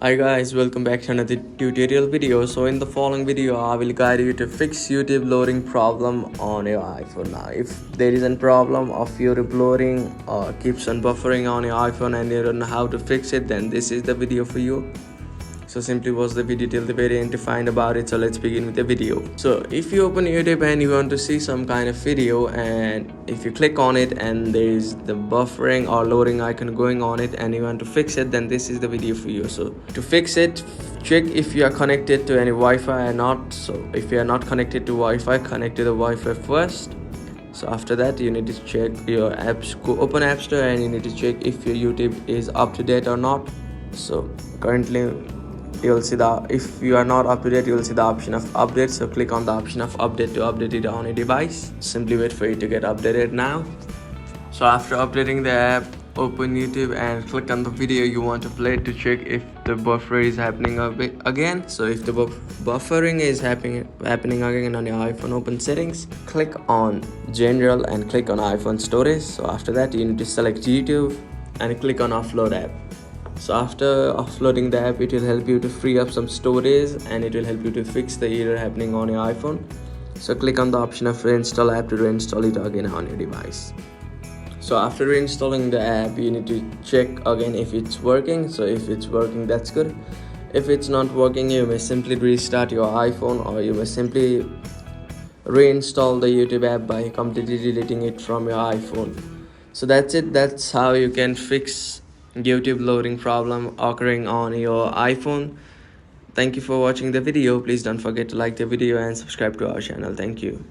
Hi guys, welcome back to another tutorial video. So in the following video I will guide you to fix YouTube loading problem on your iPhone. Now if there is a problem of YouTube loading or keeps on buffering on your iPhone and you don't know how to fix it, then this is the video for you. So simply watch the video till the very end to find about it. So let's begin with the video. So if you open YouTube and you want to see some kind of video, and if you click on it and there is the buffering or loading icon going on it and you want to fix it, then this is the video for you. So to fix it, check if you are connected to any Wi-Fi or not. So if you are not connected to Wi-Fi, connect to the Wi-Fi first. So after that you need to check your apps, go open App Store and you need to check if your YouTube is up to date or not. So currently you'll see if you are not up to date, you'll see the option of update. So click on the option of update to update it on your device. Simply wait for it to get updated now. So after updating the app, open YouTube and click on the video you want to play to check if the buffer is happening again. So if the buffering is happening again on your iPhone, open settings, click on general and click on iPhone storage. So after that you need to select YouTube and click on offload app. So after offloading the app, it will help you to free up some storage and it will help you to fix the error happening on your iPhone. So click on the option of reinstall app to reinstall it again on your device. So after reinstalling the app, you need to check again if it's working. So if it's working, that's good. If it's not working, you may simply restart your iPhone, or you may simply reinstall the YouTube app by completely deleting it from your iPhone. So that's it. That's how you can fix YouTube loading problem occurring on your iPhone. Thank you for watching the video. Please don't forget to like the video and subscribe to our channel. Thank you.